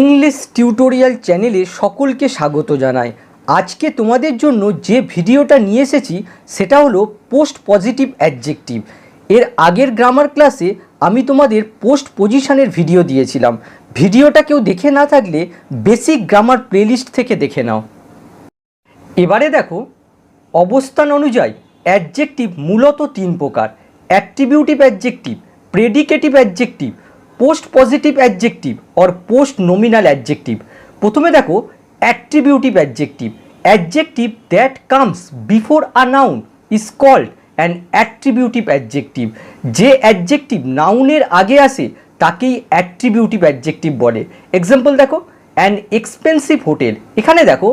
English tutorial চ্যানেলে সকলকে স্বাগত জানাই। আজকে তোমাদের জন্য যে ভিডিওটা নিয়ে এসেছি সেটা হলো পোস্ট পজিটিভ অ্যাডজেক্টিভ। এর আগের গ্রামার ক্লাসে আমি তোমাদের পোস্ট পজিশনের ভিডিও দিয়েছিলাম। ভিডিওটা কেউ দেখে না থাকলে বেসিক গ্রামার প্লেলিস্ট থেকে দেখে নাও। এবারে দেখো, অবস্থান অনুযায়ী অ্যাডজেক্টিভ মূলত তিন প্রকার: attributive adjective, predicative adjective, post positive adjective or post nominal adjective. প্রথমে দেখো attributive adjective. Adjective that comes before a noun is called an attributive adjective. যে অ্যাডজেক্টিভ নাউনের আগে আসে তাকেই অ্যাট্রিবিউটিভ অ্যাডজেক্টিভ বলে। এক্সাম্পল দেখো, অ্যান এক্সপেন্সিভ হোটেল। এখানে দেখো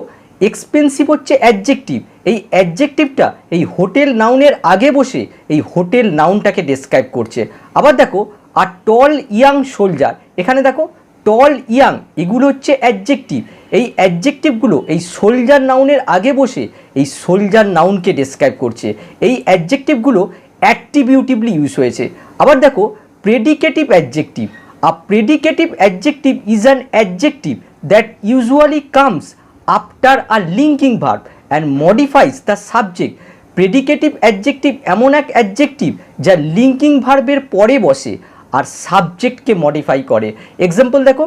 এক্সপেন্সিভ হচ্ছে অ্যাডজেক্টিভ, এই অ্যাডজেক্টিভটা এই হোটেল নাউনের আগে বসে এই হোটেল নাউনটাকে ডেসক্রাইব করছে। আবার দেখো আর টল ইয়াং সোলজার। এখানে দেখো টল ইয়াং এগুলো হচ্ছে অ্যাডজেক্টিভ, এই অ্যাডজেক্টিভগুলো এই সোলজার নাউনের আগে বসে এই সোলজার নাউনকে ডেসক্রাইব করছে। এই অ্যাডজেক্টিভগুলো অ্যাট্রিবিউটিভলি ইউজ হয়েছে। আবার দেখো predicative adjective. A predicative adjective is an adjective that usually comes after a linking verb and modifies the subject. Predicative adjective এমন এক অ্যাডজেক্টিভ যা লিঙ্কিং ভার্বের পরে বসে আর সাবজেক্টকে মডিফাই করে। এক্সাম্পল দেখো,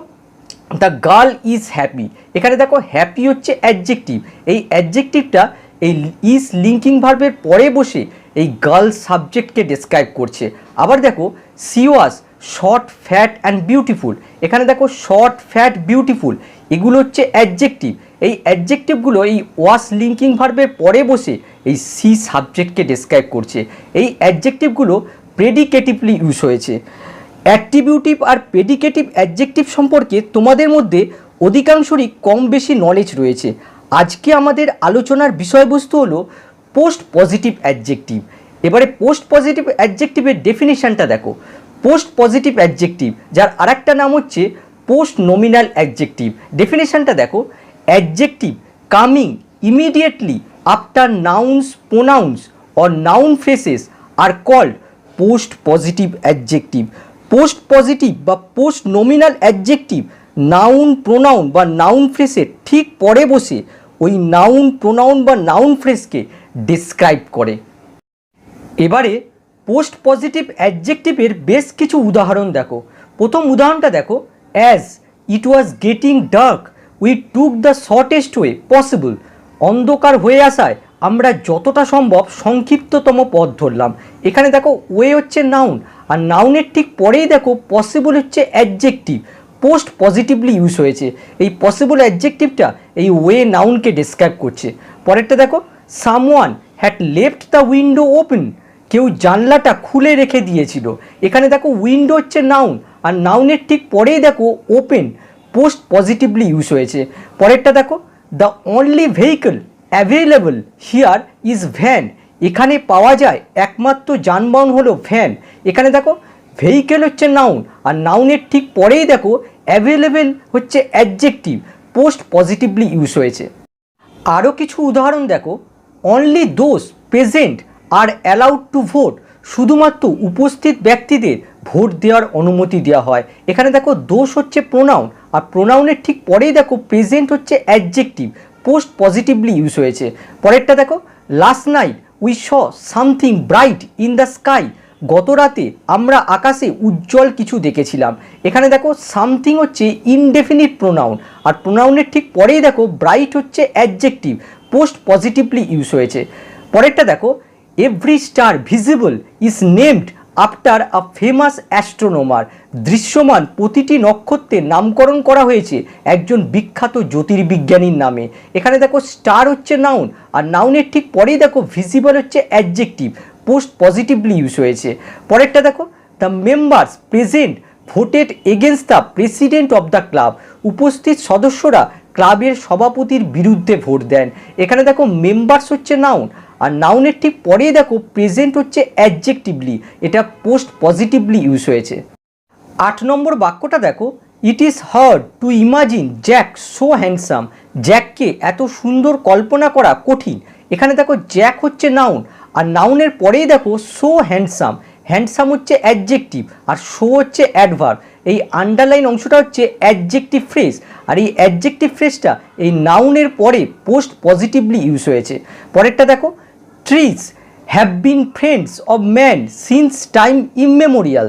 দ্য গার্ল ইজ হ্যাপি। এখানে দেখো হ্যাপি হচ্ছে অ্যাডজেক্টিভ, এই অ্যাডজেক্টিভটা এই ইজ লিঙ্কিং ভার্বের পরে বসে এই গার্ল সাবজেক্টকে ডেসক্রাইব করছে। আবার দেখো C was short fat and beautiful. এখানে দেখো শর্ট ফ্যাট বিউটিফুল এগুলো হচ্ছে অ্যাডজেক্টিভ, এই অ্যাডজেক্টিভগুলো এই ওয়াজ লিঙ্কিং ভার্বের পরে বসে এই সি সাবজেক্টকে ডেসক্রাইব করছে। এই অ্যাডজেক্টিভগুলো প্রেডিকেটিভলি ইউজ হয়েছে। অ্যাট্রিবিউটিভ আর প্রেডিকেটিভ অ্যাডজেক্টিভ সম্পর্কে তোমাদের মধ্যে অধিকাংশরই কম বেশি নলেজ রয়েছে। আজকে আমাদের আলোচনার বিষয়বস্তু হলো পোস্ট পজিটিভ অ্যাডজেক্টিভ। এবারে পোস্ট পজিটিভ অ্যাডজেক্টিভের ডেফিনিশনটা দেখো। পোস্ট পজিটিভ অ্যাডজেক্টিভ, যার আরেকটা নাম হচ্ছে পোস্ট নমিনাল অ্যাডজেক্টিভ। ডেফিনিশনটা দেখো, adjective coming immediately after nouns, pronouns or noun phrases are called post positive adjective. Post positive বা post nominal adjective noun, pronoun বা নাউন ফ্রেসের ঠিক পরে বসে ওই নাউন, প্রোনাউন বা নাউন ফ্রেসকে ডিসক্রাইব করে। এবারে পোস্ট পজিটিভ অ্যাডজেক্টিভের বেশ কিছু উদাহরণ দেখো। প্রথম উদাহরণটা দেখো, as it was getting dark we took the shortest way possible. অন্ধকার হয়ে আসায় আমরা যতটা সম্ভব সংক্ষিপ্ততম পথ ধরলাম। এখানে দেখো ওয়ে হচ্ছে নাউন আর নাউনের ঠিক পরেই দেখো পসিবল হচ্ছে অ্যাডজেক্টিভ, পোস্ট পজিটিভলি ইউজ হয়েছে। এই পসিবল অ্যাডজেক্টিভটা এই ওয়ে নাউনকে ডেসক্রাইব করছে। পরেরটা দেখো, someone had left the window open. কেউ জানলাটা খুলে রেখে দিয়েছিল। এখানে দেখো উইন্ডো হচ্ছে নাউন আর নাউনের ঠিক পরেই দেখো ওপেন, পোস্ট পজিটিভলি ইউজ হয়েছে। পরেরটা দেখো, the only vehicle available here is van. এখানে পাওয়া যায় একমাত্র যানবাহন হলো ভ্যান। এখানে দেখো ভেহিকেল হচ্ছে নাউন আর নাউনের ঠিক পরেই দেখো অ্যাভেলেবেল হচ্ছে অ্যাডজেক্টিভ, পোস্ট পজিটিভলি ইউজ হয়েছে। আরও কিছু উদাহরণ দেখো, only those present R allowed to vote. শুধুমাত্র উপস্থিত ব্যক্তিদের ভোট দেওয়ার অনুমতি দেওয়া হয়। এখানে দেখো দোষ হচ্ছে প্রোনাউন আর প্রোনাউনের ঠিক পরেই দেখো প্রেজেন্ট হচ্ছে অ্যাডজেক্টিভ, পোস্ট পজিটিভলি ইউজ হয়েছে। পরেরটা দেখো, last night we saw something bright in the sky. গত রাতে আমরা আকাশে উজ্জ্বল কিছু দেখেছিলাম। এখানে দেখো সামথিং হচ্ছে ইনডেফিনিট প্রোনাউন আর প্রোনাউনের ঠিক পরেই দেখো ব্রাইট হচ্ছে অ্যাডজেক্টিভ, পোস্ট পজিটিভলি ইউজ হয়েছে। পরেরটা দেখো, every star visible is named after a famous astronomer. দৃশ্যমান প্রতিটি নক্ষত্রের নামকরণ করা হয়েছে একজন বিখ্যাত জ্যোতির্বিজ্ঞানীর নামে। এখানে দেখো স্টার হচ্ছে নাউন আর নাউনের ঠিক পরেই দেখো ভিজিবল হচ্ছে অ্যাডজেক্টিভ, পোস্ট পজিটিভলি ইউজ হয়েছে। পরেরটা দেখো, the members present voted against the president of the club. উপস্থিত সদস্যরা ক্লাবের সভাপতির বিরুদ্ধে ভোট দেন। এখানে দেখো মেম্বার্স হচ্ছে নাউন আর নাউনের ঠিক পরেই দেখো প্রেজেন্ট হচ্ছে অ্যাডজেক্টিভলি, এটা পোস্ট পজিটিভলি ইউজ হয়েছে। 8 নম্বর বাক্যটা দেখো, it is hard to imagine Jack so handsome. জ্যাককে এত সুন্দর কল্পনা করা কঠিন। এখানে দেখো জ্যাক হচ্ছে নাউন আর নাউনের পরেই দেখো সো হ্যান্ডসাম। হ্যান্ডসাম হচ্ছে অ্যাডজেক্টিভ আর শো হচ্ছে অ্যাডভার্ব। এই আন্ডারলাইন অংশটা হচ্ছে অ্যাডজেক্টিভ ফ্রেজ, আর এই অ্যাডজেক্টিভ ফ্রেজটা এই নাউনের পরে পোস্ট পজিটিভলি ইউজ হয়েছে। পরেরটা দেখো, trees have been friends of man since time immemorial.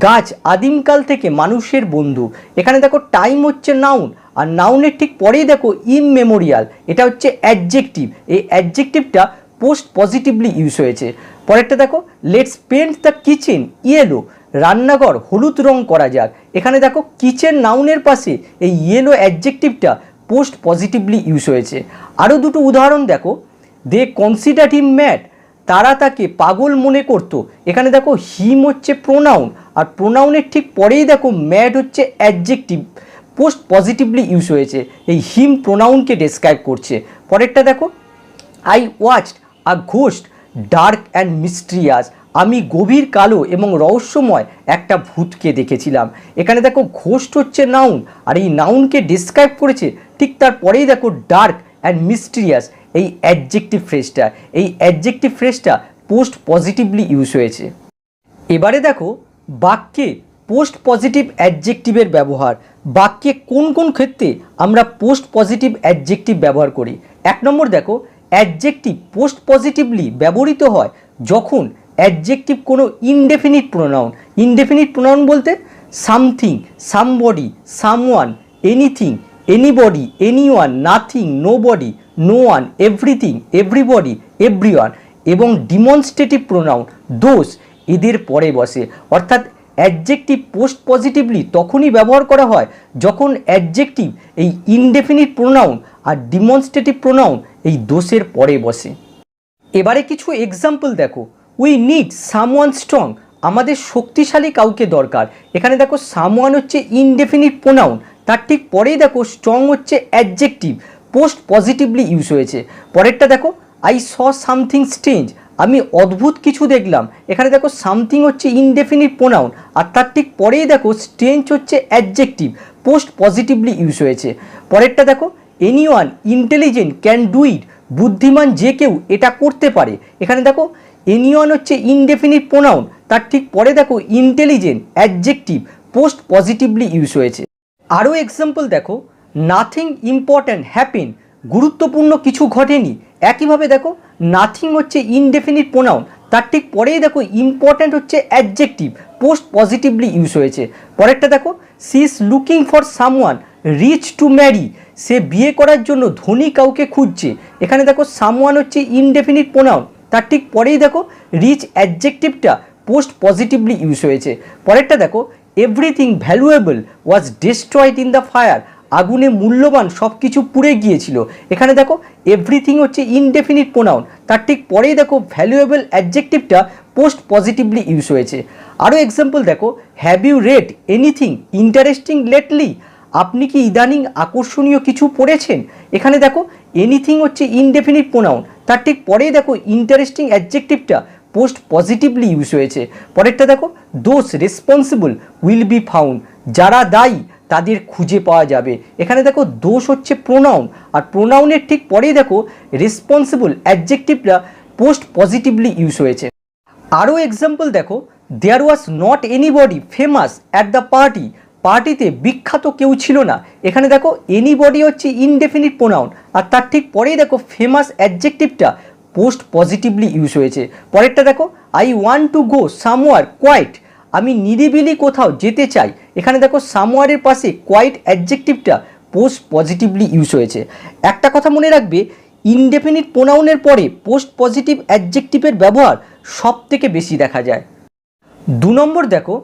গাছ আদিমকাল থেকে মানুষের বন্ধু। এখানে দেখো টাইম হচ্ছে নাউন, আর নাউনের ঠিক পরেই দেখো ইমমেমোরিয়াল, এটা হচ্ছে অ্যাডজেক্টিভ। এই অ্যাডজেক্টিভটা পোস্ট পজিটিভলি ইউজ হয়েছে। পরেরটা দেখো, let's paint the kitchen yellow. রান্নাঘর হলুদ রং করা যাক। এখানে দেখো কিচেন নাউনের পাশে এই ইয়েলো অ্যাডজেক্টিভটা পোস্ট পজিটিভলি ইউজ হয়েছে। আরও দুটো উদাহরণ দেখো, দে কনসিডার হিম ম্যাড। তারা তাকে পাগল মনে করত। এখানে দেখো হিম হচ্ছে প্রোনাউন, আর প্রোনাউনের ঠিক পরেই দেখো ম্যাড হচ্ছে অ্যাডজেক্টিভ, পোস্ট পজিটিভলি ইউজ হয়েছে। এই হিম প্রোনাউনকে ডেসক্রাইব করছে। পরেরটা দেখো, I watched a ghost dark and mysterious. আমি গভীর কালো এবং রহস্যময় একটা ভূতকে দেখেছিলাম। এখানে দেখো ঘোস্ট হচ্ছে নাউন, আর এই নাউনকে ডিসক্রাইব করেছে ঠিক তারপরেই দেখো ডার্ক অ্যান্ড মিস্ট্রিয়াস এই অ্যাডজেক্টিভ ফ্রেজটা। এই অ্যাডজেক্টিভ ফ্রেজটা পোস্ট পজিটিভলি ইউজ হয়েছে। এবারে দেখো বাক্যে পোস্ট পজিটিভ অ্যাডজেক্টিভের ব্যবহার। বাক্যে কোন কোন ক্ষেত্রে আমরা পোস্ট পজিটিভ অ্যাডজেক্টিভ ব্যবহার করি। 1 নম্বর দেখো, অ্যাডজেক্টিভ পোস্ট পজিটিভলি ব্যবহৃত হয় যখন অ্যাডজেক্টিভ কোনো ইনডেফিনিট প্রোনাউন। ইনডেফিনিট প্রোনাউন বলতে something, somebody, someone, anything, anybody, anyone, nothing, nobody, no one, everything, everybody, everyone এবং ডিমনস্ট্রেটিভ প্রোনাউন দোজ এদের পরে বসে। অর্থাৎ অ্যাডজেক্টিভ পোস্ট পজিটিভলি তখনই ব্যবহার করা হয় যখন অ্যাডজেক্টিভ এই ইনডেফিনিট প্রোনাউন আর ডিমনস্ট্রেটিভ প্রোনাউন এই দোষের পরে বসে। এবারে কিছু এক্সাম্পল দেখো, উই নিড সামওয়ান স্ট্রং। আমাদের শক্তিশালী কাউকে দরকার। এখানে দেখো সামওয়ান হচ্ছে ইনডেফিনিট প্রোনাউন, তার ঠিক পরেই দেখো স্ট্রং হচ্ছে অ্যাডজেক্টিভ, পোস্ট পজিটিভলি ইউজ হয়েছে। পরেরটা দেখো, আই স সামথিং স্ট্রেঞ্জ। আমি অদ্ভুত কিছু দেখলাম। এখানে দেখো সামথিং হচ্ছে ইনডেফিনিট প্রোনাউন, আর তার ঠিক পরেই দেখো স্ট্রেঞ্জ হচ্ছে অ্যাডজেক্টিভ, পোস্ট পজিটিভলি ইউজ হয়েছে। পরেরটা দেখো, anyone intelligent can do it. বুদ্ধিমান যে কেউ এটা করতে পারে। এখানে দেখো এনিওয়ান হচ্ছে ইনডেফিনিট প্রোনাউন, তার ঠিক পরে দেখো intelligent adjective, post positively use হয়েছে। আরও এক্সাম্পল দেখো, নাথিং ইম্পর্ট্যান্ট হ্যাপেন। গুরুত্বপূর্ণ কিছু ঘটেনি। একইভাবে দেখো নাথিং হচ্ছে ইনডেফিনিট প্রোনাউন, তার ঠিক পরেই দেখো ইম্পর্ট্যান্ট হচ্ছে অ্যাডজেক্টিভ, পোস্ট পজিটিভলি ইউজ হয়েছে। পরেরটা দেখো, she is looking for someone rich to marry. সে বিয়ে করার জন্য ধনী কাউকে খুঁজছে। এখানে দেখো সামওয়ান হচ্ছে ইনডেফিনিট প্রোনাউন, তার ঠিক পরেই দেখো রিচ অ্যাডজেক্টিভটা পোস্ট পজিটিভলি ইউজ হয়েছে। পরেরটা দেখো, everything valuable was destroyed in the fire. আগুনে মূল্যবান সব কিছু পুড়ে গিয়েছিল। এখানে দেখো এভরিথিং হচ্ছে ইনডেফিনিট প্রোনাউন, তার ঠিক পরেই দেখো ভ্যালুয়েবল অ্যাডজেক্টিভটা পোস্ট পজিটিভলি ইউজ হয়েছে। আরও এক্সাম্পল দেখো, have you read anything interesting lately. আপনি কি ইদানিং আকর্ষণীয় কিছু পড়েছেন। এখানে দেখো এনিথিং হচ্ছে ইনডেফিনিট প্রোনাউন, তার ঠিক পরেই দেখো ইন্টারেস্টিং অ্যাডজেক্টিভটা পোস্ট পজিটিভলি ইউজ হয়েছে। পরেরটা দেখো, those responsible will be found. যারা দায়ী তাদের খুঁজে পাওয়া যাবে। এখানে দেখো দোষ হচ্ছে প্রোনাউন, আর প্রোনাউনের ঠিক পরেই দেখো রেসপন্সিবল অ্যাডজেক্টিভটা পোস্ট পজিটিভলি ইউজ হয়েছে। আরও এক্সাম্পল দেখো, there was not anybody famous at the party. পার্টিতে বিখ্যাত কেউ ছিল না। এখানে দেখো এনিবডি হচ্ছে ইনডেফিনিট প্রোনাউন, আর তার ঠিক পরেই দেখো ফেমাস অ্যাডজেক্টিভটা পোস্ট পজিটিভলি ইউজ হয়েছে। পরেরটা দেখো, I want to go somewhere quiet. আমি নিরিবিলি কোথাও যেতে চাই। এখানে দেখো সামওয়ারের পাশে কোয়াইট অ্যাডজেক্টিভটা পোস্ট পজিটিভলি ইউজ হয়েছে। একটা কথা মনে রাখবে, ইনডেফিনিট প্রোনাউনের পরে পোস্ট পজিটিভ অ্যাডজেক্টিভের ব্যবহার সব থেকে বেশি দেখা যায়। 2 নম্বর দেখো,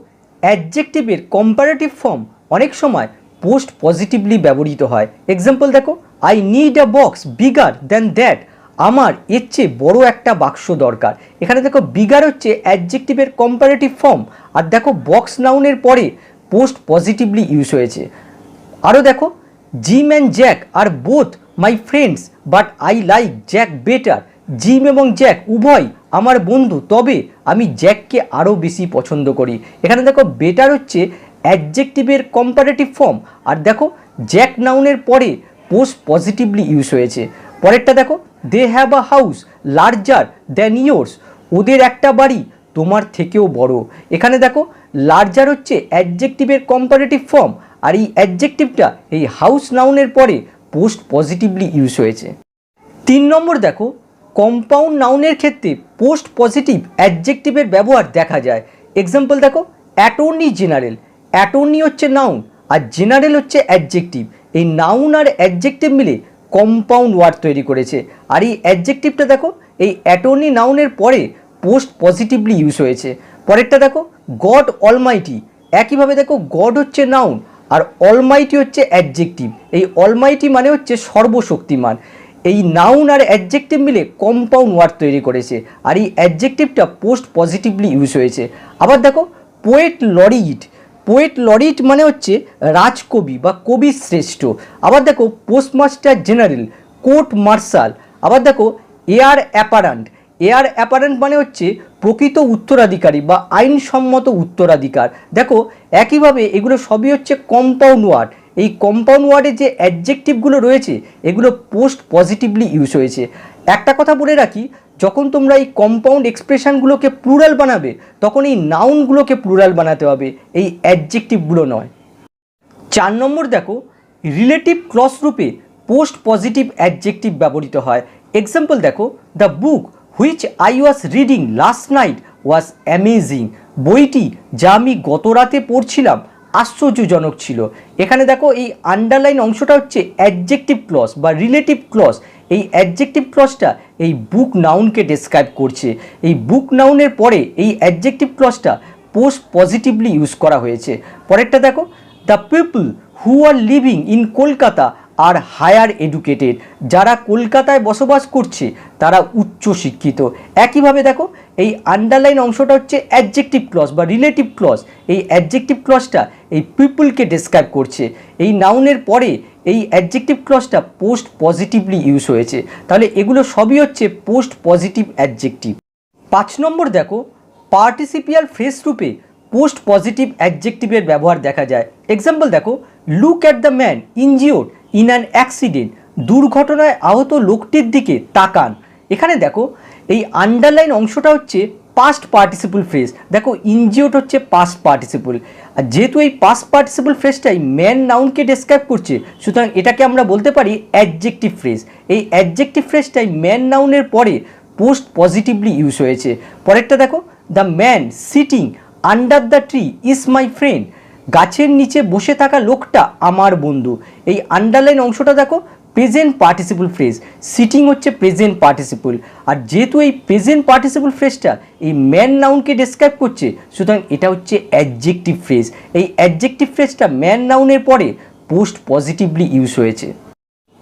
অ্যাডজেক্টিভের কম্পারেটিভ ফর্ম অনেক সময় পোস্ট পজিটিভলি ব্যবহৃত হয়। এক্সাম্পল দেখো, I need a box bigger than that. আমার এর চেয়ে বড় একটা বাক্স দরকার। এখানে দেখো বিগার হচ্ছে অ্যাডজেক্টিভের কম্পারেটিভ ফর্ম, আর দেখো বক্স নাউনের পরে পোস্ট পজিটিভলি ইউজ হয়েছে। আরও দেখো, Jim and Jack are both my friends but I like Jack better. Jim এবং জ্যাক উভয় আমার বন্ধু, তবে আমি জ্যাককে আরও বেশি পছন্দ করি। এখানে দেখো বেটার হচ্ছে অ্যাডজেক্টিভের কম্পারেটিভ ফর্ম, আর দেখো জ্যাক নাউনের পরে পোস্ট পজিটিভলি ইউজ হয়েছে। পরেরটা দেখো, they have a house larger than yours. ওদের একটা বাড়ি তোমার থেকেও বড়। এখানে দেখো লার্জার হচ্ছে অ্যাডজেক্টিভের কম্পারেটিভ ফর্ম, আর এই অ্যাডজেক্টিভটা এই হাউস নাউনের পরে পোস্ট পজিটিভলি ইউজ হয়েছে। 3 নম্বর দেখো, কম্পাউন্ড নাউনের ক্ষেত্রে পোস্ট পজিটিভ অ্যাডজেক্টিভের ব্যবহার দেখা যায়। এক্সাম্পল দেখো, অ্যাটর্নি জেনারেল। অ্যাটর্নি হচ্ছে নাউন আর জেনারেল হচ্ছে অ্যাডজেক্টিভ। এই নাউন আর অ্যাডজেক্টিভ মিলে কম্পাউন্ড ওয়ার্ড তৈরি করেছে। আর এই অ্যাডজেক্টিভটা দেখো এই অ্যাটর্নি নাউনের পরে পোস্ট পজিটিভলি ইউজ হয়েছে। পরেরটা দেখো, গড অলমাইটি। একইভাবে দেখো, গড হচ্ছে নাউন আর অলমাইটি হচ্ছে অ্যাডজেক্টিভ। এই অলমাইটি মানে হচ্ছে সর্বশক্তিমান। এই নাউন আর অ্যাডজেক্টিভ মিলে কম্পাউন্ড ওয়ার্ড তৈরি করেছে, আর এই অ্যাডজেক্টিভটা পোস্ট পজিটিভলি ইউজ হয়েছে। আবার দেখো, পোয়েট লরিট। পোয়েট লরিট মানে হচ্ছে রাজকবি বা কবি শ্রেষ্ঠ। আবার দেখো, পোস্টমাস্টার জেনারেল, কোর্ট মার্শাল। আবার দেখো, এয়ার অ্যাপারেন্ট। এয়ার অ্যাপারেন্ট মানে হচ্ছে প্রকৃত উত্তরাধিকারী বা আইনসম্মত উত্তরাধিকার। দেখো একইভাবে এগুলো সবই হচ্ছে কম্পাউন্ড ওয়ার্ড। এই কম্পাউন্ড ওয়ার্ডে যে অ্যাডজেক্টিভগুলো রয়েছে এগুলো পোস্ট পজিটিভলি ইউজ হয়েছে। একটা কথা বলে রাখি, যখন তোমরা এই কম্পাউন্ড এক্সপ্রেশনগুলোকে প্লুরাল বানাবে তখন এই নাউনগুলোকে প্লুরাল বানাতে হবে, এই অ্যাডজেক্টিভগুলো নয়। 4 নম্বর দেখো, রিলেটিভ ক্লজ রূপে পোস্ট পজিটিভ অ্যাডজেক্টিভ ব্যবহৃত হয়। এক্সাম্পল দেখো, the book which I was reading last night was amazing. বইটি যা আমি গত রাতে পড়ছিলাম আশ্চর্যজনক ছিল। এখানে দেখো এই আন্ডারলাইন অংশটা হচ্ছে অ্যাডজেক্টিভ ক্লজ বা রিলেটিভ ক্লজ। এই অ্যাডজেক্টিভ ক্লজটা এই বুক নাউনকে ডেসক্রাইব করছে। এই বুক নাউনের পরে এই অ্যাডজেক্টিভ ক্লজটা পোস্ট পজিটিভলি ইউজ করা হয়েছে। পরেরটা দেখো, the people who are living in Kolkata are higher educated. যারা কলকাতায় বসবাস করছে তারা উচ্চ শিক্ষিত। একইভাবে দেখো এই আন্ডারলাইন অংশটা হচ্ছে অ্যাডজেক্টিভ ক্লজ বা রিলেটিভ ক্লজ। এই অ্যাডজেক্টিভ ক্লজটা এই পিপলকে ডেসক্রাইব করছে। এই নাউনের পরে এই অ্যাডজেক্টিভ ক্লজটা পোস্ট পজিটিভলি ইউজ হয়েছে। তাহলে এগুলো সবই হচ্ছে পোস্ট পজিটিভ অ্যাডজেক্টিভ। 5 নম্বর দেখো, পার্টিসিপিয়াল ফ্রেজ রূপে পোস্ট পজিটিভ অ্যাডজেক্টিভের ব্যবহার দেখা যায়। এক্সাম্পল দেখো, look at the man injured in an accident. দুর্ঘটনায় আহত লোকটির দিকে তাকান। এখানে দেখো এই আন্ডারলাইন অংশটা হচ্ছে পাস্ট পার্টিসিপল ফ্রেজ। দেখো ইনজিওর্ড হচ্ছে পাস্ট পার্টিসিপল, আর যেহেতু এই পাস্ট পার্টিসিপল ফ্রেজটাই ম্যান নাউনকে ডেসক্রাইব করছে সুতরাং এটাকে আমরা বলতে পারি অ্যাডজেক্টিভ ফ্রেজ। এই অ্যাডজেক্টিভ ফ্রেজটাই ম্যান নাউনের পরে পোস্ট পজিটিভলি ইউজ হয়েছে। পরেরটা দেখো, the man sitting under the tree is my friend. গাছের নিচে বসে থাকা লোকটা আমার বন্ধু। এই আন্ডারলাইন অংশটা দেখো প্রেজেন্ট পার্টিসিপল ফ্রেজ। সিটিং হচ্ছে প্রেজেন্ট পার্টিসিপল, আর যেহেতু এই প্রেজেন্ট পার্টিসিপল ফ্রেজটা এই ম্যান নাউনকে ডেসক্রাইব করছে সুতরাং এটা হচ্ছে অ্যাডজেক্টিভ ফ্রেজ। এই অ্যাডজেক্টিভ ফ্রেজটা ম্যান নাউনের পরে পোস্ট পজিটিভলি ইউজ হয়েছে।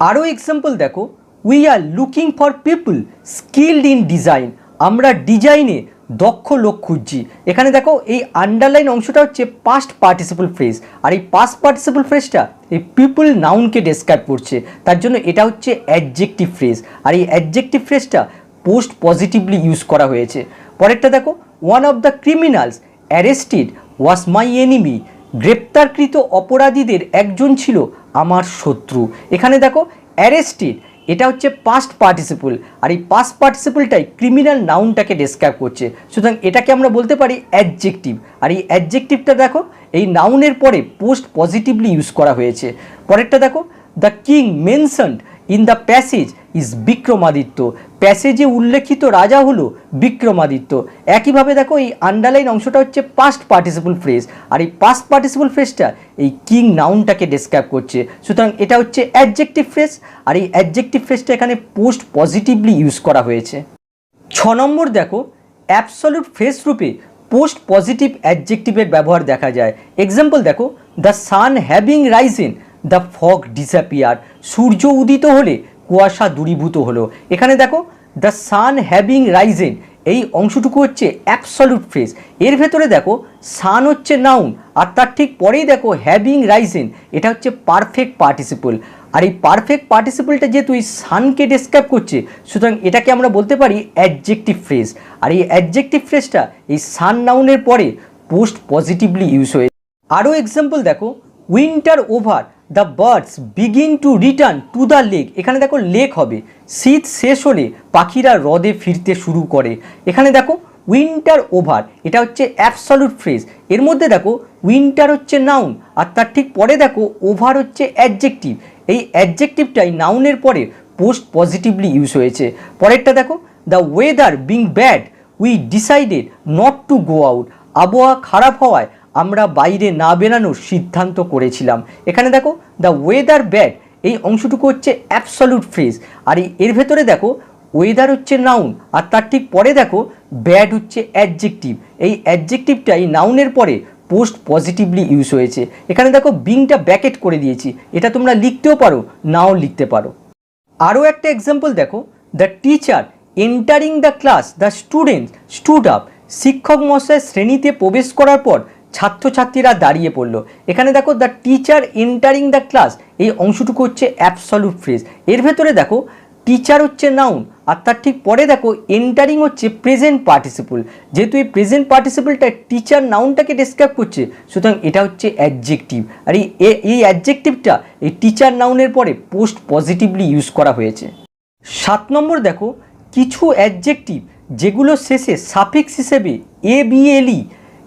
আরও এক্সাম্পল দেখো, we are looking for people skilled in design. আমরা ডিজাইনে দক্ষ লোক খুঁজছি। এখানে দেখো এই আন্ডারলাইন অংশটা হচ্ছে পাস্ট পার্টিসিপল ফ্রেজ, আর এই পাস্ট পার্টিসিপল ফ্রেজটা এই পিপল নাউনকে ডেসক্রাইব করছে, তার জন্য এটা হচ্ছে অ্যাডজেক্টিভ ফ্রেজ, আর এই অ্যাডজেক্টিভ ফ্রেজটা পোস্ট পজিটিভলি ইউজ করা হয়েছে। পরেরটা দেখো, one of the criminals arrested was my enemy. গ্রেপ্তারকৃত অপরাধীদের একজন ছিল আমার শত্রু। এখানে দেখো অ্যারেস্টেড এটা হচ্ছে পাস্ট পার্টিসিপল, আর এই পাস্ট পার্টিসিপলটাই ক্রিমিনাল নাউনটাকে ডেসক্রাইব করছে সুতরাং এটাকে আমরা বলতে পারি অ্যাডজেক্টিভ। আর এই অ্যাডজেক্টিভটা দেখো এই নাউনের পরে পোস্ট পজিটিভলি ইউজ করা হয়েছে। পরেরটা দেখো, the king mentioned in the passage is Vikramaditya. প্যাসেজে উল্লেখিত রাজা হলো বিক্রমাদিত্য। একইভাবে দেখো এই আন্ডারলাইন অংশটা হচ্ছে পাস্ট পার্টিসিপল ফ্রেজ, আর এই পাস্ট পার্টিসিপল ফ্রেজটা এই কিং নাউনটাকে ডেসক্রাইব করছে সুতরাং এটা হচ্ছে অ্যাডজেক্টিভ ফ্রেজ, আর এই অ্যাডজেক্টিভ ফ্রেজটা এখানে পোস্ট পজিটিভলি ইউজ করা হয়েছে। 6 নম্বর দেখো, অ্যাবসলিউট ফ্রেজ রূপে পোস্ট পজিটিভ অ্যাডজেক্টিভের ব্যবহার দেখা যায়। এক্সাম্পল দেখো, the sun having risen the fog disappear. সূর্য উদিত হলে কুয়াশা দূরীভূত হলো। এখানে দেখো দ্য সান হ্যাভিং রাইজেন এই অংশটুকু হচ্ছে অ্যাবসলিউট ফ্রেজ। এর ভেতরে দেখো সান হচ্ছে নাউন আর তার ঠিক পরেই দেখো হ্যাভিং রাইজেন এটা হচ্ছে পারফেক্ট পার্টিসিপল, আর এই পারফেক্ট পার্টিসিপলটা যেহেতু এই সানকে ডেসক্রাইব করছে সুতরাং এটাকে আমরা বলতে পারি অ্যাডজেক্টিভ ফ্রেজ, আর এই অ্যাডজেক্টিভ ফ্রেজটা এই সান নাউনের পরে পোস্ট পজিটিভলি ইউজ হয়েছে। আরও এক্সাম্পল দেখো, winter over the birds begin to return to the lake. এখানে দেখো লেক হবে, শীত শেষ হলে পাখিরা হ্রদে ফিরতে শুরু করে। এখানে দেখো উইন্টার ওভার, এটা হচ্ছে অ্যাবসলিউট ফ্রেজ। এর মধ্যে দেখো উইন্টার হচ্ছে নাউন আর তার ঠিক পরে দেখো ওভার হচ্ছে অ্যাডজেক্টিভ। এই অ্যাডজেক্টিভটাই নাউনের পরে পোস্ট পজিটিভলি ইউজ হয়েছে। পরেরটা দেখো, the weather being bad we decided not to go out, আবহাওয়া খারাপ হওয়ায় আমরা বাইরে না বেরানোর সিদ্ধান্ত করেছিলাম। এখানে দেখো দ্য ওয়েদার ব্যাড, এই অংশটুকু হচ্ছে অ্যাবসলিউট ফ্রেজ। আর এর ভেতরে দেখো ওয়েদার হচ্ছে নাউন আর তার ঠিক পরে দেখো ব্যাড হচ্ছে অ্যাডজেক্টিভ। এই অ্যাডজেক্টিভটাই নাউনের পরে পোস্ট পজিটিভলি ইউজ হয়েছে। এখানে দেখো বিংটা ব্যাকেট করে দিয়েছি, এটা তোমরা লিখতেও পারো নাও লিখতে পারো। আরও একটা এক্সাম্পল দেখো, the teacher entering the class the students stood up, শিক্ষক মহাশয় শ্রেণীতে প্রবেশ করার পর ছাত্রছাত্রীরা দাঁড়িয়ে পড়ল। এখানে দেখো the teacher entering the class, এই অংশটুকু হচ্ছে অ্যাবসলিউট ফ্রেজ। এর ভেতরে দেখো টিচার হচ্ছে নাউন আর তার ঠিক পরে দেখো এন্টারিং হচ্ছে প্রেজেন্ট পার্টিসিপল। যেহেতু এই প্রেজেন্ট পার্টিসিপলটা টিচার নাউনটাকে ডেসক্রাইব করছে, সুতরাং এটা হচ্ছে অ্যাডজেক্টিভ। আর এই অ্যাডজেক্টিভটা এই টিচার নাউনের পরে পোস্ট পজিটিভলি ইউজ করা হয়েছে। 7 নম্বর দেখো, কিছু অ্যাডজেক্টিভ যেগুলো শেষে সাফিক্স হিসেবে এবিএলই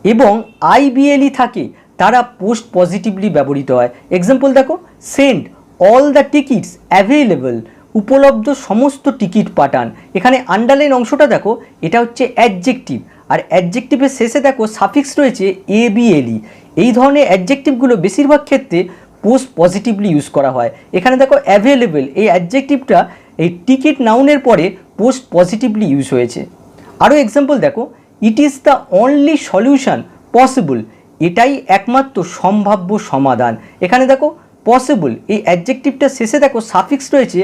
এবং আইবিএলই থাকে তারা পোস্ট পজিটিভলি ব্যবহৃত হয়। এক্সাম্পল দেখো, send all the tickets available, উপলব্ধ সমস্ত টিকিট পাঠান। এখানে আন্ডারলাইন অংশটা দেখো, এটা হচ্ছে অ্যাডজেক্টিভ আর অ্যাডজেক্টিভের শেষে দেখো সাফিক্স রয়েছে এবিএলই। এই ধরনের অ্যাডজেক্টিভগুলো বেশিরভাগ ক্ষেত্রে পোস্ট পজিটিভলি ইউজ করা হয়। এখানে দেখো অ্যাভেলেবল, এই অ্যাডজেক্টিভটা এই টিকিট নাউনের পরে পোস্ট পজিটিভলি ইউজ হয়েছে। আরও এক্সাম্পল দেখো, it is the only solution possible, এটাই একমাত্র সম্ভাব্য সমাধান। এখানে দেখো পসিবল, এই অ্যাডজেক্টিভটা শেষে দেখো সাফিক্স রয়েছে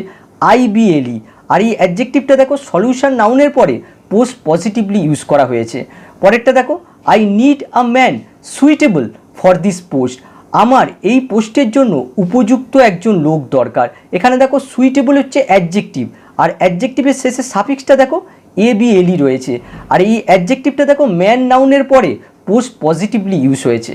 আইবিএলই আর এই অ্যাডজেক্টিভটা দেখো সলিউশন নাউনের পরে পোস্ট পজিটিভলি ইউজ করা হয়েছে। পরেরটা দেখো, I need a man suitable for this post, আমার এই পোস্টের জন্য উপযুক্ত একজন লোক দরকার। এখানে দেখো সুইটেবল হচ্ছে অ্যাডজেক্টিভ আর অ্যাডজেক্টিভের শেষে সাফিক্সটা দেখো এবিএলই রয়েছে আর এই অ্যাডজেক্টিভটা দেখো ম্যান নাউনের পরে পোস্ট পজিটিভলি ইউজ হয়েছে।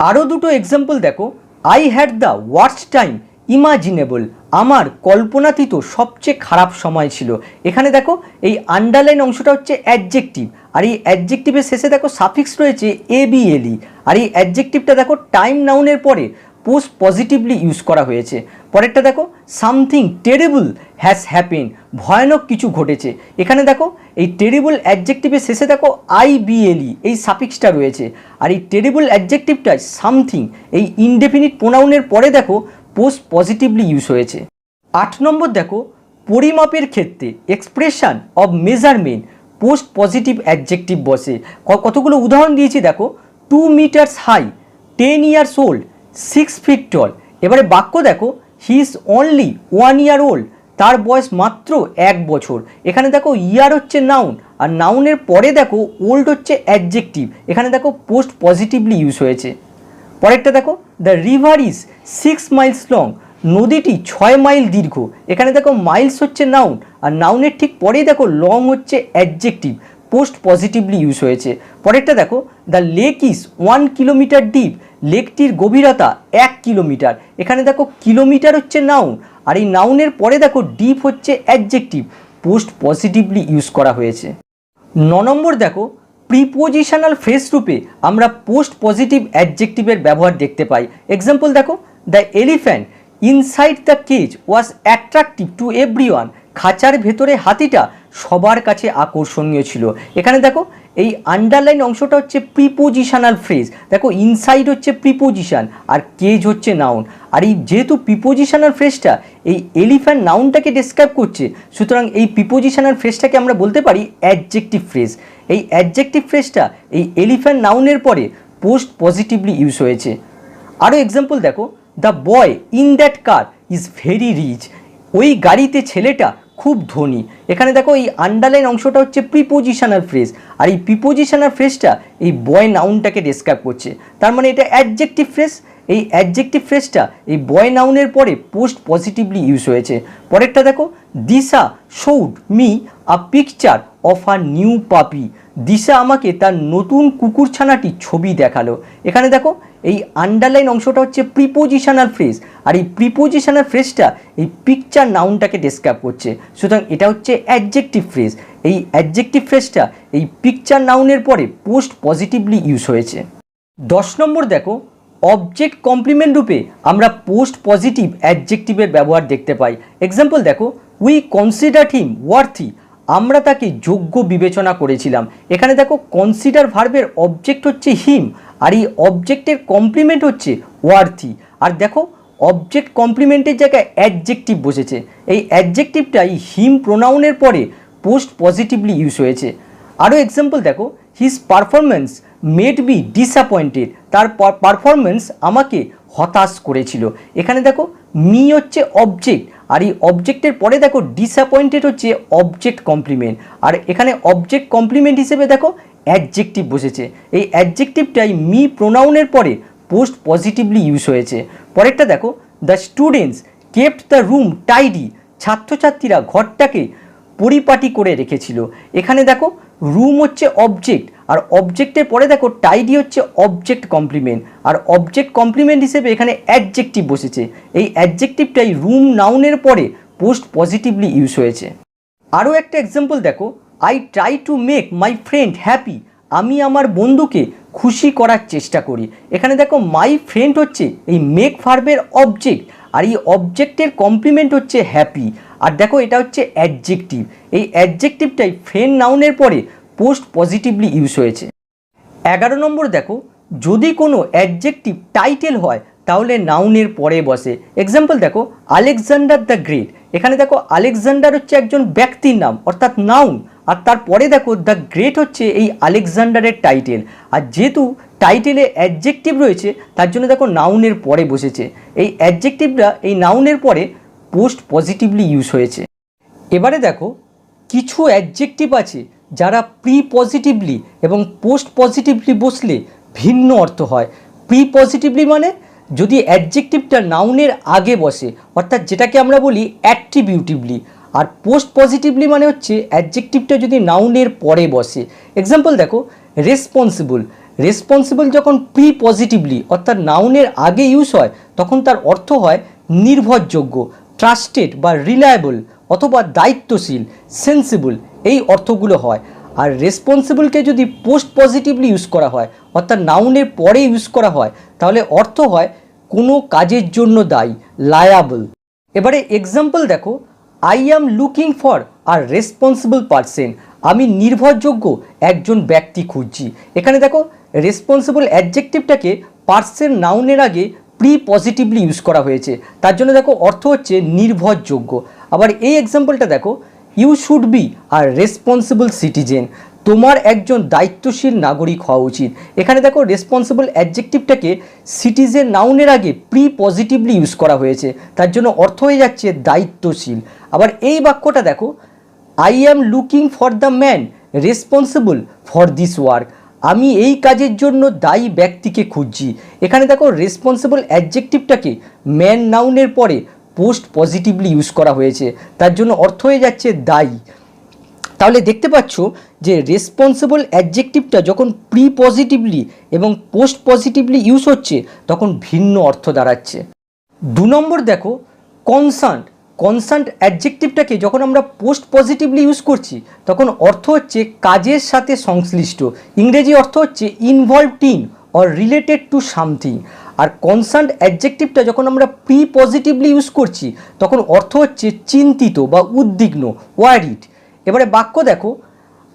আরও দুটো এক্সাম্পল দেখো, I had the worst time ইমাজিনেবল, আমার কল্পনাতীত সবচেয়ে খারাপ সময় ছিল। এখানে দেখো এই আন্ডারলাইন অংশটা হচ্ছে অ্যাডজেক্টিভ আর এই অ্যাডজেক্টিভের শেষে দেখো সাফিক্স রয়েছে এবিএলই আর এই অ্যাডজেক্টিভটা দেখো টাইম নাউনের পরে পোস্ট পজিটিভলি ইউজ করা হয়েছে। পরেরটা দেখো, সামথিং টেরিবল হ্যাজ হ্যাপেন, ভয়ানক কিছু ঘটেছে। এখানে দেখো এই টেরিবল অ্যাডজেক্টিভের শেষে দেখো আইবিএলই, এই সাফিক্সটা রয়েছে আর এই টেরিবল অ্যাডজেক্টিভটা সামথিং এই ইনডেফিনিট প্রোনাউনের পরে দেখো পোস্ট পজিটিভলি ইউজ হয়েছে। 8 নম্বর দেখো, পরিমাপের ক্ষেত্রে expression of measurement post positive adjective বসে। কতগুলো উদাহরণ দিয়েছি দেখো, 2 metres high, 10 years old, 6 feet tall. এবারে বাক্য দেখো, he is only 1 year old, তার বয়স মাত্র 1 বছর। এখানে দেখো ইয়ার হচ্ছে নাউন আর নাউনের পরে দেখো ওল্ড হচ্ছে অ্যাডজেক্টিভ। এখানে দেখো পোস্ট পজিটিভলি ইউজ হয়েছে। পরেরটা দেখো, the river is 6 Miles long, নদীটি 6 মাইল দীর্ঘ। এখানে দেখো মাইলস হচ্ছে নাউন আর নাউনের ঠিক পরেই দেখো লং হচ্ছে অ্যাডজেক্টিভ, পোস্ট পজিটিভলি ইউজ হয়েছে। পরেরটা দেখো, the lake is 1 kilometre deep, লেকটির গভীরতা 1 কিলোমিটার। এখানে দেখো কিলোমিটার হচ্ছে নাউন আর এই নাউনের পরে দেখো ডিপ হচ্ছে অ্যাডজেক্টিভ, পোস্ট পজিটিভলি ইউজ করা হয়েছে। 9 নম্বর দেখো, প্রিপোজিশনাল ফ্রেজ রূপে আমরা পোস্ট পজিটিভ অ্যাডজেক্টিভের ব্যবহার দেখতে পাই। এক্সাম্পল দেখো, the elephant inside the cage was attractive to everyone, খাঁচার ভেতরে হাতিটা সবার কাছে আকর্ষণীয় ছিল। এখানে দেখো এই আন্ডারলাইন অংশটা হচ্ছে প্রিপোজিশনাল ফ্রেজ। দেখো ইনসাইড হচ্ছে প্রিপোজিশন আর কেজ হচ্ছে নাউন আর এই যেহেতু প্রিপোজিশনাল ফ্রেজটা এই এলিফ্যান্ট নাউনটাকে ডেসক্রাইব করছে, সুতরাং এই প্রিপোজিশনাল ফ্রেজটাকে আমরা বলতে পারি অ্যাডজেক্টিভ ফ্রেজ। এই অ্যাডজেক্টিভ ফ্রেজটা এই এলিফ্যান্ট নাউনের পরে পোস্ট পজিটিভলি ইউজ হয়েছে। আরও এক্সাম্পল দেখো, the boy in that car is very rich, ওই গাড়িতে ছেলেটা খুব ধনী। এখানে দেখো এই আন্ডারলাইন অংশটা হচ্ছে প্রিপোজিশনাল ফ্রেজ আর এই প্রিপোজিশনাল ফ্রেজটা এই বয় নাউনটাকে ডেসক্রাইব করছে, তার মানে এটা অ্যাডজেক্টিভ ফ্রেজ। এই অ্যাডজেক্টিভ ফ্রেজটা এই বয় নাউনের পরে পোস্ট পজিটিভলি ইউজ হয়েছে। পরেরটা দেখো, Disha showed me a picture of a new puppy, Disha আমাকে তার নতুন কুকুরছানাটির ছবি দেখালো। এখানে দেখো এই আন্ডারলাইন অংশটা হচ্ছে প্রিপোজিশনাল ফ্রেজ আর এই প্রিপোজিশনাল ফ্রেজটা এই পিকচার নাউনটাকে ডেসক্রাইব করছে, সুতরাং এটা হচ্ছে অ্যাডজেক্টিভ ফ্রেজ। এই অ্যাডজেক্টিভ ফ্রেজটা এই পিকচার নাউনের পরে পোস্ট পজিটিভলি ইউজ হয়েছে। 10 নম্বর দেখো, অবজেক্ট কমপ্লিমেন্ট রূপে আমরা পোস্ট পজিটিভ অ্যাডজেক্টিভের ব্যবহার দেখতে পাই। এক্সাম্পল দেখো, উই কনসিডার হিম ওয়ার্থি, আমরা তাকে যোগ্য বিবেচনা করেছিলাম। এখানে দেখো কনসিডার ভার্বের অবজেক্ট হচ্ছে হিম, আর এই অবজেক্টের কমপ্লিমেন্ট হচ্ছে ওয়ার্থি। আর দেখো অবজেক্ট কমপ্লিমেন্টের জায়গায় অ্যাডজেক্টিভ বসেছে, এই অ্যাডজেক্টিভটা এই হিম প্রোনাউনের পরে পোস্ট পজিটিভলি ইউজ হয়েছে। আরও এক্সাম্পল দেখো, his performance made me disappointed, তার পারফরমেন্স আমাকে হতাশ করেছিল। এখানে দেখো মি হচ্ছে অবজেক্ট, আর এই অবজেক্টের পরে দেখো ডিসঅ্যাপয়েন্টেড হচ্ছে অবজেক্ট কমপ্লিমেন্ট, আর এখানে অবজেক্ট কমপ্লিমেন্ট হিসেবে দেখো অ্যাডজেক্টিভ বসেছে। এই অ্যাডজেক্টিভটাই মি প্রোনাউনের পরে পোস্ট পজিটিভলি ইউজ হয়েছে। পরেরটা দেখো, the students kept the room tidy, ছাত্রছাত্রীরা ঘরটাকে পরিপাটি করে রেখেছিল। এখানে দেখো রুম হচ্ছে অবজেক্ট, আর অবজেক্টের পরে দেখো টাইডি হচ্ছে অবজেক্ট কমপ্লিমেন্ট, আর অবজেক্ট কমপ্লিমেন্ট হিসেবে এখানে অ্যাডজেক্টিভ বসেছে। এই অ্যাডজেক্টিভটাই রুম নাউনের পরে পোস্ট পজিটিভলি ইউজ হয়েছে। আরও একটা এক্সাম্পল দেখো, I try to make my friend happy, আমি আমার বন্ধুকে খুশি করার চেষ্টা করি। এখানে দেখো মাই ফ্রেন্ড হচ্ছে এই মেক ভার্বের অবজেক্ট, আর এই অবজেক্টের কমপ্লিমেন্ট হচ্ছে হ্যাপি। আর দেখো এটা হচ্ছে অ্যাডজেক্টিভ, এই অ্যাডজেক্টিভটাই ফ্রেন্ড নাউনের পরে পোস্ট পজিটিভলি ইউজ হয়েছে। 11 নম্বর দেখো, যদি কোনো অ্যাডজেক্টিভ টাইটেল হয় তাহলে নাউনের পরে বসে। এক্সাম্পল দেখো, আলেকজান্ডার দ্য গ্রেট, এখানে দেখো আলেকজান্ডার হচ্ছে একজন ব্যক্তির নাম অর্থাৎ নাউন, আর তারপরে দেখো দ্য গ্রেট হচ্ছে এই আলেকজান্ডারের টাইটেল, আর যেহেতু টাইটেলে অ্যাডজেক্টিভ রয়েছে তার জন্য দেখো নাউনের পরে বসেছে। এই অ্যাডজেক্টিভটা এই নাউনের পরে পোস্ট পজিটিভলি ইউজ হয়েছে। এবারে দেখো কিছু অ্যাডজেক্টিভ আছে যারা প্রি পজিটিভলি এবং পোস্ট পজিটিভলি বসলে ভিন্ন অর্থ হয়। প্রি পজিটিভলি মানে যদি অ্যাডজেক্টিভটা নাউনের আগে বসে, অর্থাৎ যেটাকে আমরা বলি অ্যাট্রিবিউটিভলি, আর পোস্ট পজিটিভলি মানে হচ্ছে অ্যাডজেক্টিভটা যদি নাউনের পরে বসে। এক্সাম্পল দেখো, রেসপন্সিবল, রেসপন্সিবল যখন প্রি পজিটিভলি অর্থাৎ নাউনের আগে ইউজ হয় তখন তার অর্থ হয় নির্ভরযোগ্য, ট্রাস্টেড বা রিলায়েবল, অথবা দায়িত্বশীল, সেন্সিবল, এই অর্থগুলো হয়। আর রেসপন্সিবলকে যদি পোস্ট পজিটিভলি ইউজ করা হয় অর্থাৎ নাউনের পরে ইউজ করা হয় তাহলে অর্থ হয় কোনো কাজের জন্য দায়ী, লায়াবল। এবারে এক্সাম্পল দেখো, I am looking for R responsible person, আমি নির্ভরযোগ্য একজন ব্যক্তি খুঁজছি। এখানে দেখো রেসপন্সিবল অ্যাডজেক্টিভটাকে পারসন নাউনের আগে প্রি পজিটিভলি ইউজ করা হয়েছে, তার জন্য দেখো অর্থ হচ্ছে নির্ভরযোগ্য। আবার এই এক্সাম্পলটা দেখো, you should be a responsible citizen, তোমার একজন দায়িত্বশীল নাগরিক হওয়া উচিত। এখানে দেখো রেসপন্সিবল অ্যাডজেক্টিভটাকে সিটিজেন নাউনের আগে প্রি পজিটিভলি ইউজ করা হয়েছে, তার জন্য অর্থ হয়ে যাচ্ছে দায়িত্বশীল। আবার এই বাক্যটা দেখো, I am looking for the man responsible for this work, আমি এই কাজের জন্য দায়ী ব্যক্তিকে খুঁজছি। এখানে দেখো রেসপন্সিবল অ্যাডজেক্টিভটাকে ম্যান নাউনের পরে পোস্ট পজিটিভলি ইউজ করা হয়েছে, তার জন্য অর্থ হয়ে যাচ্ছে দায়ী। তাহলে দেখতে পাচ্ছ যে রেসপন্সিবল অ্যাডজেক্টিভটা যখন প্রি পজিটিভলি এবং পোস্ট পজিটিভলি ইউজ হচ্ছে তখন ভিন্ন অর্থ দাঁড়াচ্ছে। 2 নম্বর দেখো, কনসার্ন, কনসার্ন অ্যাডজেক্টিভটাকে যখন আমরা পোস্ট পজিটিভলি ইউজ করছি তখন অর্থ হচ্ছে কাজের সাথে সংশ্লিষ্ট, ইংরেজি অর্থ হচ্ছে involved in or related to something. আর কনসার্ন অ্যাডজেক্টিভটা যখন আমরা প্রি পজিটিভলি ইউজ করছি তখন অর্থ হচ্ছে চিন্তিত বা উদ্বিগ্ন, ওয়ারিড। এবারে বাক্য দেখো,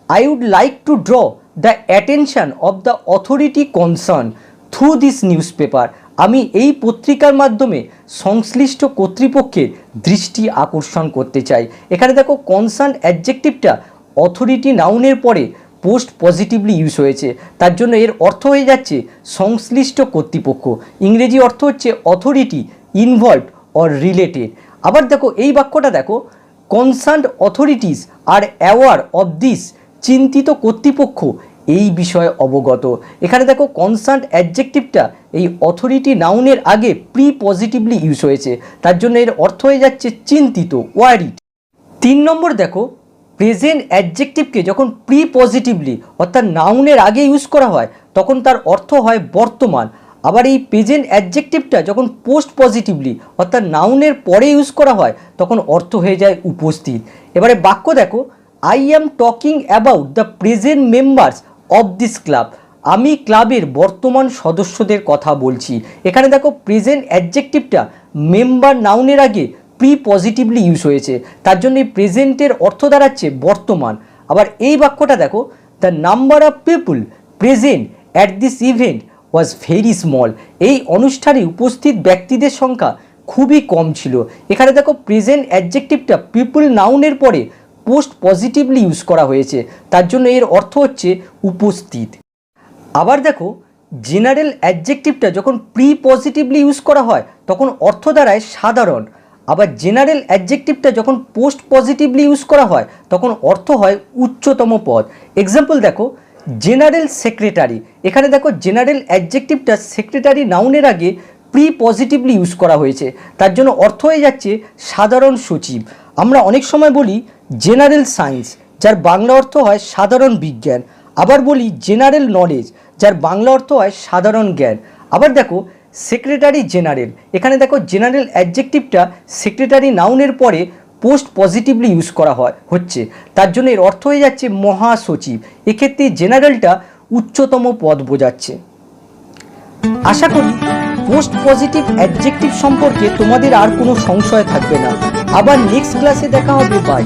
I would like to draw the attention of the authority concern through this newspaper, আমি এই পত্রিকার মাধ্যমে সংশ্লিষ্ট কর্তৃপক্ষের দৃষ্টি আকর্ষণ করতে চাই। এখানে দেখো কনসার্ন অ্যাডজেক্টিভটা অথরিটি নাউনের পরে পোস্ট পজিটিভলি ইউজ হয়েছে, তার জন্য এর অর্থ হয়ে যাচ্ছে সংশ্লিষ্ট কর্তৃপক্ষ, ইংরেজি অর্থ হচ্ছে অথরিটি, ইনভলভড অর রিলেটেড। আবার দেখো এই বাক্যটা দেখো, concerned authorities R aware of this, চিন্তিত কর্তৃপক্ষ এই বিষয়ে অবগত। এখানে দেখো কনসার্নড অ্যাডজেক্টিভটা এই অথরিটি নাউনের আগে প্রি পজিটিভলি ইউজ হয়েছে, তার জন্য এর অর্থ হয়ে যাচ্ছে চিন্তিত, ওয়ারিড। 3 নম্বর দেখো, প্রেজেন্ট অ্যাডজেক্টিভকে যখন প্রি পজিটিভলি অর্থাৎ নাউনের আগে ইউজ করা হয় তখন তার অর্থ হয় বর্তমান। আবার এই প্রেজেন্ট অ্যাডজেক্টিভটা যখন পোস্ট পজিটিভলি অর্থাৎ নাউনের পরে ইউজ করা হয় তখন অর্থ হয়ে যায় উপস্থিত। এবারে বাক্য দেখো, I am talking about the present members of this club. আমি ক্লাবের বর্তমান সদস্যদের কথা বলছি। এখানে দেখো প্রেজেন্ট অ্যাডজেক্টিভটা মেম্বার নাউনের আগে প্রি পজিটিভলি ইউজ হয়েছে, তার জন্য এই প্রেজেন্টের অর্থ দাঁড়াচ্ছে বর্তমান। আবার এই বাক্যটা দেখো, the number of people present at this event was very small. এই অনুষ্ঠানে উপস্থিত ব্যক্তিদের সংখ্যা খুবই কম ছিল। এখানে দেখো প্রেজেন্ট অ্যাডজেক্টিভটা পিপুল নাউনের পরে পোস্ট পজিটিভলি ইউজ করা হয়েছে, তার জন্য এর অর্থ হচ্ছে উপস্থিত। আবার দেখো জেনারেল অ্যাডজেক্টিভটা যখন প্রি পজিটিভলি ইউজ করা হয় তখন অর্থ দাঁড়ায় সাধারণ। আবার জেনারেল অ্যাডজেক্টিভটা যখন পোস্ট পজিটিভলি ইউজ করা হয় তখন অর্থ হয় উচ্চতম পদ। এক্সাম্পল দেখো, জেনারেল সেক্রেটারি। এখানে দেখো জেনারেল অ্যাডজেক্টিভটা সেক্রেটারি নাউনের আগে প্রি পজিটিভলি ইউজ করা হয়েছে, তার জন্য অর্থ হয়ে যাচ্ছে সাধারণ সচিব। আমরা অনেক সময় বলি জেনারেল সায়েন্স, যার বাংলা অর্থ হয় সাধারণ বিজ্ঞান। আবার বলি জেনারেল নলেজ, যার বাংলা অর্থ হয় সাধারণ জ্ঞান। আবার দেখো সেক্রেটারি জেনারেল। এখানে দেখো জেনারেল অ্যাডজেক্টিভটা সেক্রেটারি নাউনের পরে পোস্ট পজিটিভলি ইউজ করা হচ্ছে, তার জন্য এর অর্থ হয়ে যাচ্ছে মহাসচিব। এক্ষেত্রে জেনারেলটা উচ্চতম পদ বোঝাচ্ছে। আশা করি পোস্ট পজিটিভ অ্যাডজেক্টিভ সম্পর্কে তোমাদের আর কোনো সংশয় থাকবে না। আবার নেক্সট ক্লাসে দেখা হবে। বাই।